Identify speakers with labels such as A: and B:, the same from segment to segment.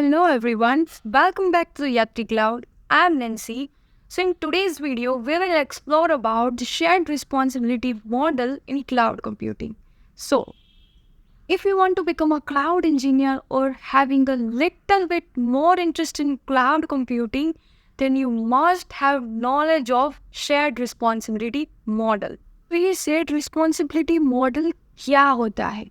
A: Hello everyone, welcome back to Yati Cloud. I'm Nancy. So in today's video, we will explore about the shared responsibility model in cloud computing. So, if you want to become a cloud engineer or having a little bit more interest in cloud computing, then you must have knowledge of shared responsibility model. तो ये shared responsibility model क्या होता है?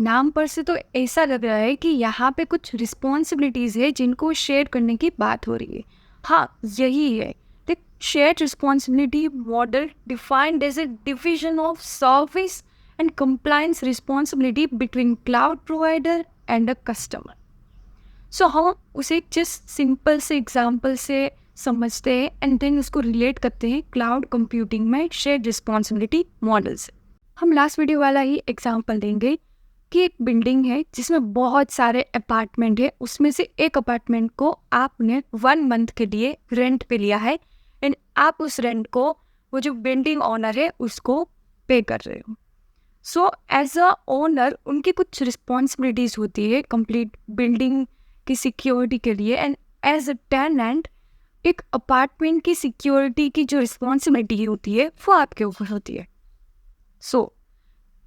A: नाम पर से तो ऐसा लग रहा है कि यहाँ पे कुछ रिस्पॉन्सिबिलिटीज है जिनको शेयर करने की बात हो रही है. हाँ, यही है. The shared responsibility model defined as a division of service and compliance responsibility between cloud provider and a customer. So हम उसे जस्ट सिंपल से एग्जाम्पल से समझते हैं एंड देन उसको रिलेट करते हैं क्लाउड कंप्यूटिंग में शेयर्ड रिस्पॉन्सिबिलिटी मॉडल से. हम लास्ट वीडियो वाला ही एग्जाम्पल देंगे कि एक बिल्डिंग है जिसमें बहुत सारे अपार्टमेंट है. उसमें से एक अपार्टमेंट को आपने 1 मंथ के लिए रेंट पे लिया है एंड आप उस रेंट को वो जो बिल्डिंग ओनर है उसको पे कर रहे हो. सो एज अ ओनर उनकी कुछ रिस्पॉन्सिबिलिटीज होती है कंप्लीट बिल्डिंग की सिक्योरिटी के लिए एंड एज अ टेनेंट एक अपार्टमेंट की सिक्योरिटी की जो रिस्पॉन्सिबिलिटी होती है वो आपके ऊपर होती है. सो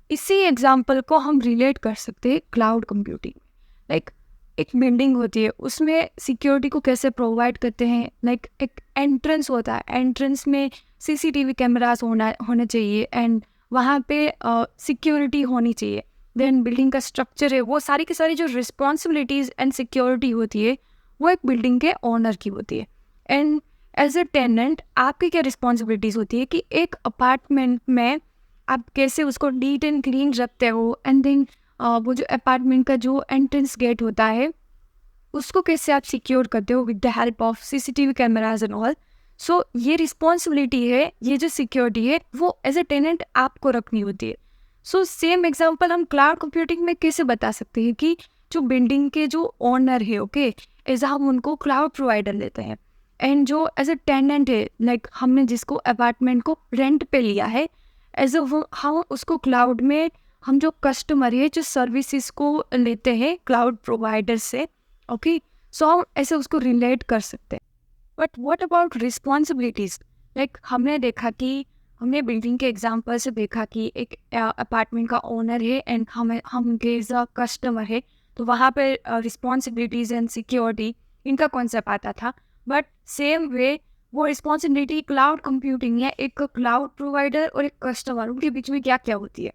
A: इसी एग्जाम्पल को हम रिलेट कर सकते हैं क्लाउड कंप्यूटिंग. लाइक एक बिल्डिंग होती है, उसमें सिक्योरिटी को कैसे प्रोवाइड करते हैं. लाइक एक एंट्रेंस होता है, एंट्रेंस में सीसीटीवी कैमरास होना चाहिए एंड वहाँ पे सिक्योरिटी होनी चाहिए. देन बिल्डिंग का स्ट्रक्चर है, वो सारी की सारी जो रिस्पॉन्सिबिलिटीज़ एंड सिक्योरिटी होती है वो एक बिल्डिंग के ओनर की होती है. एंड एज अ टेनेंट आपकी क्या रिस्पॉन्सिबिलिटीज़ होती है कि एक अपार्टमेंट में आप कैसे उसको नीट एंड क्लीन रखते हो एंड देन वो जो अपार्टमेंट का जो एंट्रेंस गेट होता है उसको कैसे आप सिक्योर करते हो with the help of CCTV cameras and all. So ये रिस्पॉन्सिबिलिटी है, ये जो सिक्योरिटी है वो एज अ टेनेंट आपको रखनी होती है. सो सेम एग्जांपल हम क्लाउड कंप्यूटिंग में कैसे बता सकते हैं कि जो बिल्डिंग के जो ओनर है ओके एज हम उनको क्लाउड प्रोवाइडर लेते हैं एंड जो एज अ टेनेंट है लाइक हमने जिसको अपार्टमेंट को रेंट पे लिया है एज हम उसको क्लाउड में हम जो कस्टमर है जो सर्विसेज को लेते हैं क्लाउड प्रोवाइडर से ओके. सो हम ऐसे उसको रिलेट कर सकते हैं. But what about responsibilities. Like हमने देखा कि हमने बिल्डिंग के एग्जांपल से देखा कि एक अपार्टमेंट का ओनर है एंड हम उनके एज अ कस्टमर है तो वहाँ पे रिस्पॉन्सिबिलिटीज एंड सिक्योरिटी इनका कॉन्सेप्ट आता था. बट सेम वे वो रिस्पॉन्सिबिलिटी क्लाउड कंप्यूटिंग है, एक क्लाउड प्रोवाइडर और एक कस्टमर उनके बीच में क्या क्या होती है.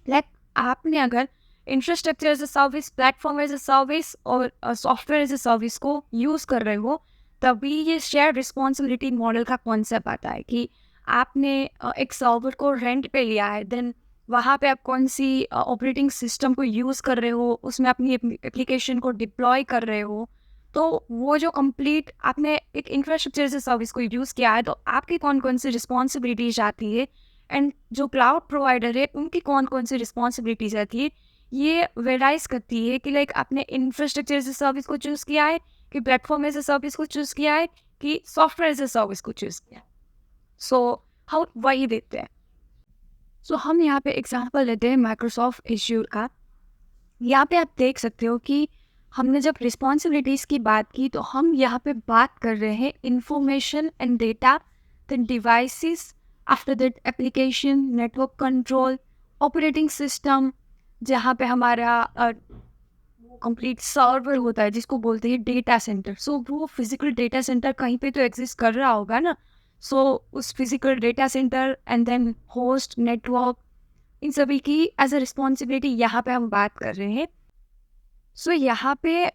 A: लाइक आपने अगर infrastructure as a service, platform as a service और सॉफ्टवेयर एज अ सर्विस को यूज़ कर रहे हो तभी ये शेयर रिस्पॉन्सिबिलिटी मॉडल का कॉन्सेप्ट आता है कि आपने एक सर्वर को रेंट पे लिया है. देन वहाँ पे आप कौन सी ऑपरेटिंग सिस्टम को यूज़ कर रहे हो, उसमें अपनी एप्लीकेशन को डिप्लॉय कर रहे हो. तो वो जो कंप्लीट आपने एक इंफ्रास्ट्रक्चर से सर्विस को यूज़ किया है तो आपकी कौन कौन सी रिस्पॉन्सिबिलिटीज आती है एंड जो क्लाउड प्रोवाइडर है उनकी कौन कौन सी रिस्पॉन्सिबिलिटीज आती है. ये वेराइज करती है कि लाइक आपने इंफ्रास्ट्रक्चर से सर्विस को चूज़ किया है कि प्लेटफॉर्म एज ए सर्विस को चूज़ किया है कि सॉफ्टवेयर एज ए सर्विस को चूज़ किया है. सो हम वही देखते हैं. सो हम यहाँ पे एग्जांपल लेते हैं माइक्रोसॉफ्ट एज्योर का. यहाँ पे आप देख सकते हो कि हमने जब रिस्पॉन्सिबिलिटीज़ की बात की तो हम यहाँ पे बात कर रहे हैं information and data, then devices, after that application, network control, operating system, जहाँ पे हमारा कंप्लीट सर्वर होता है जिसको बोलते हैं डेटा सेंटर. सो वो फिजिकल डेटा सेंटर कहीं पे तो एग्जिस्ट कर रहा होगा ना. सो उस physical data centre and then host, network, इन सभी की एज अ रिस्पॉन्सिबिलिटी यहाँ पे हम बात कर रहे हैं. सो यहाँ पे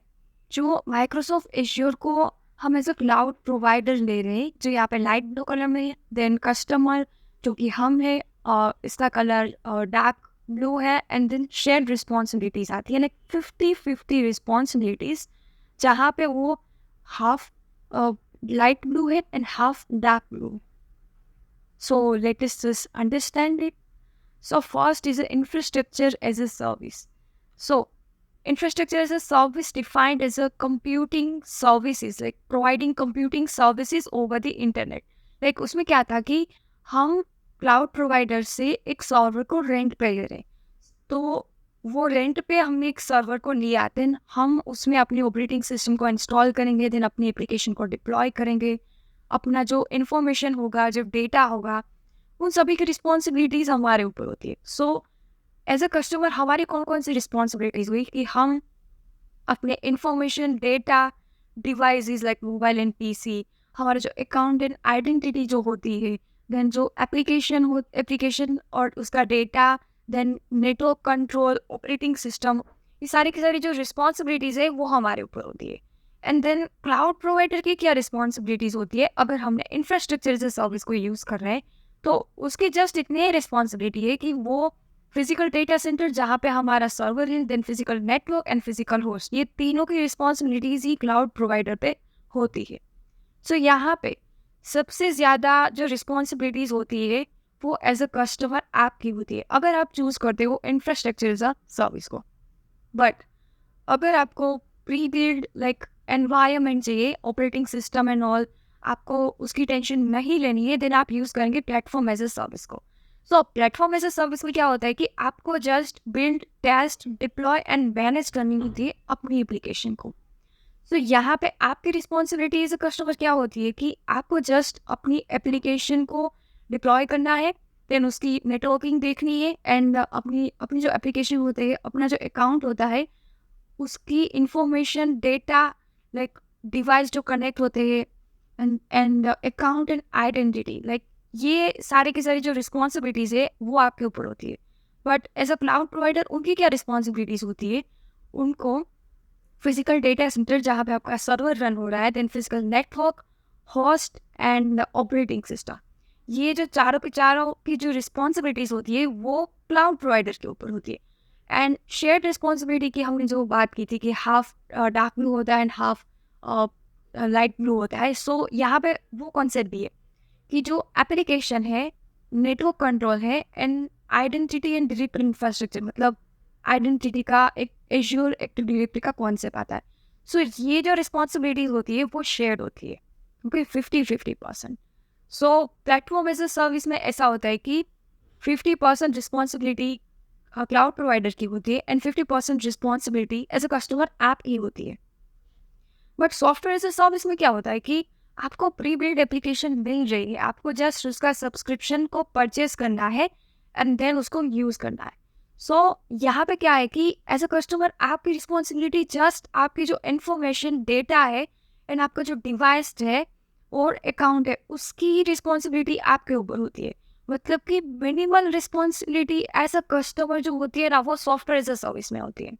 A: जो माइक्रोसॉफ्ट एज्योर को हम एज अ क्लाउड प्रोवाइडर ले रहे हैं जो यहाँ पे लाइट ब्लू कलर में है. देन कस्टमर जो कि हम है और इसका कलर डार्क ब्लू है एंड देन शेयर्ड रिस्पॉन्सिबिलिटीज आती है लाइक 50-50 रिस्पॉन्सिबिलिटीज जहाँ पे वो हाफ लाइट ब्लू है and half dark blue. So let us just understand it. So first is infrastructure as a service. So infrastructure as a service defined as a computing services, like providing computing services over the internet. Like उसमें क्या था कि हम cloud provider से एक server को rent पे ले रहे. तो वो रेंट पे हम एक सर्वर को लिया, देन हम उसमें अपने ऑपरेटिंग सिस्टम को इंस्टॉल करेंगे, देन अपनी एप्लीकेशन को डिप्लॉय करेंगे। अपना जो इन्फॉर्मेशन होगा, जो डेटा होगा, उन सभी की रिस्पॉन्सिबिलिटीज़ हमारे ऊपर होती है। सो एज अ कस्टमर हमारी कौन कौन सी रिस्पॉन्सिबिलिटीज़ हुई कि हम अपने information, data, devices like mobile and PC, हमारा जो अकाउंट एंड आइडेंटिटी जो होती है, देन जो एप्लीकेशन और उसका data, then network control, operating system, ये सारी की सारी जो रिस्पॉन्सिबिलिटीज़ है वो हमारे ऊपर होती है। एंड देन क्लाउड प्रोवाइडर की क्या रिस्पॉन्सिबिलिटीज़ होती है, अगर हमने इंफ्रास्ट्रक्चर से सर्विस को यूज़ कर रहे हैं तो उसकी जस्ट इतनी रिस्पॉन्सिबिलिटी है कि वो फिजिकल डेटा सेंटर जहाँ पे हमारा सर्वर है, then physical network and physical host, ये तीनों की रिस्पॉन्सिबिलिटीज ही क्लाउड प्रोवाइडर पे होती है। सो यहाँ पे सबसे ज़्यादा जो रिस्पॉन्सिबिलिटीज होती है वो एज अ कस्टमर आपकी होती है, अगर आप चूज करते हो इंफ्रास्ट्रक्चर एज अ सर्विस को। बट अगर आपको प्री बिल्ड लाइक एनवायरमेंट चाहिए, ऑपरेटिंग सिस्टम एंड ऑल, आपको उसकी टेंशन नहीं लेनी है, देन आप यूज़ करेंगे प्लेटफॉर्म एज अ सर्विस को। So platform as a service में क्या होता है कि आपको just build, test, deploy and manage करनी होती है अपनी एप्लीकेशन को। सो यहाँ पे आपकी रिस्पॉन्सिबिलिटी एज अ कस्टमर क्या होती है कि आपको जस्ट अपनी एप्लीकेशन को डिप्लॉय करना है, देन उसकी नेटवर्किंग देखनी है, एंड अपनी अपनी जो एप्लीकेशन होती है, अपना जो अकाउंट होता है, उसकी इंफॉर्मेशन, डेटा, लाइक डिवाइस जो कनेक्ट होते हैं, and account and identity, like ये सारे की सारी जो रिस्पॉन्सिबिलिटीज़ है वो आपके ऊपर होती है। But as a cloud provider उनकी क्या रिस्पॉन्सिबिलिटीज़ होती है, उनको फिजिकल डेटा सेंटर जहाँ पे आपका सर्वर रन हो रहा है, then physical network, host and operating system, ये जो चारों के चारों की जो रिस्पॉन्सिबिलिटीज़ होती है वो क्लाउड प्रोवाइडर के ऊपर होती है। एंड शेयर्ड रिस्पॉन्सिबिलिटी की हमने जो बात की थी कि हाफ डार्क ब्लू होता है एंड हाफ लाइट ब्लू होता है। सो यहाँ पे वो कॉन्सेप्ट भी है कि जो एप्लीकेशन है, नेटवर्क कंट्रोल है, and identity and digital infrastructure, मतलब आइडेंटिटी का एक एज्योर एक्टिव डायरेक्टरी का कॉन्सेप्ट आता है। सो ये जो रिस्पॉन्सिबिलिटीज होती है वो शेयर्ड होती है, क्योंकि 50-50%। सो प्लेटफॉर्म एज अ सर्विस में ऐसा होता है कि 50% रिस्पॉन्सिबिलिटी क्लाउड प्रोवाइडर की होती है and 50% responsibility as a customer app की होती है। But software as a service में क्या होता है कि आपको प्री बिल्ड एप्लीकेशन मिल रही है, आपको जस्ट उसका सब्सक्रिप्शन को परचेज करना है एंड देन उसको यूज़ करना है। सो यहाँ पे क्या है कि एज अ कस्टमर आपकी रिस्पॉन्सिबिलिटी जस्ट आपकी जो इन्फॉर्मेशन, डेटा है, एंड आपका जो डिवाइस है और अकाउंट है, उसकी रिस्पॉन्सिबिलिटी आपके ऊपर होती है। मतलब कि minimal responsibility as a customer जो होती है ना, वो सॉफ्टवेयर एज अ सर्विस में होती है।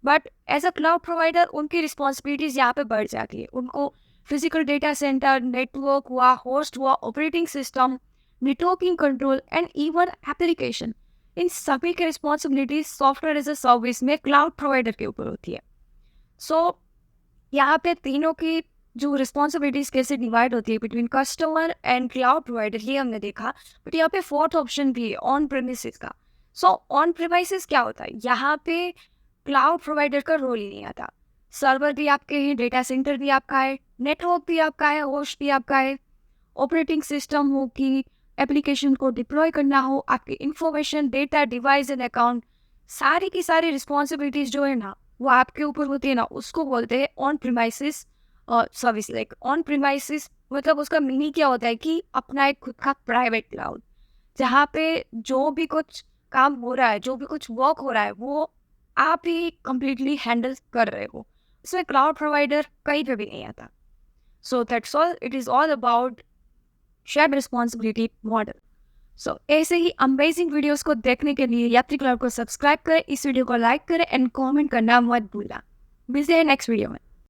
A: But as a cloud provider उनकी रिस्पॉन्सिबिलिटीज यहाँ पे बढ़ जाती है। उनको फिजिकल डेटा सेंटर, नेटवर्क हुआ, होस्ट हुआ, operating system, networking control and even application, इन सभी की responsibilities software as a service में क्लाउड प्रोवाइडर के ऊपर होती है। सो यहाँ पे तीनों की जो रिस्पॉन्सिबिलिटीज कैसे डिवाइड होती है between customer and cloud provider, ये हमने देखा। बट यहाँ पे फोर्थ ऑप्शन भी है, ऑन प्रेमिसेस का। सो ऑन प्रेमिसेस क्या होता है, यहाँ पे क्लाउड प्रोवाइडर का रोल ही नहीं आता। सर्वर भी आपके हैं, डेटा सेंटर भी आपका है, नेटवर्क भी आपका है, होस्ट भी आपका है, ऑपरेटिंग सिस्टम हो कि एप्लीकेशन को डिप्लॉय करना हो, आपकी information, data, device and account, सारी की सारी रिस्पॉन्सिबिलिटीज जो है ना वो आपके ऊपर होती है ना, उसको बोलते हैं on premises service. Like on premises मतलब उसका मीनिंग क्या होता है कि अपना एक खुद का प्राइवेट क्लाउड, जहाँ पे जो भी कुछ काम हो रहा है, जो भी कुछ वर्क हो रहा है, वो आप ही कंप्लीटली हैंडल कर रहे हो। इसमें क्लाउड प्रोवाइडर कहीं पे भी नहीं आता। So that's all, it is all about shared responsibility model. So ऐसे ही अमेजिंग वीडियोस को देखने के लिए यात्री क्लब को सब्सक्राइब करें, इस वीडियो को लाइक करें एंड कमेंट करना मत भूलना। मिलते हैं नेक्स्ट वीडियो में।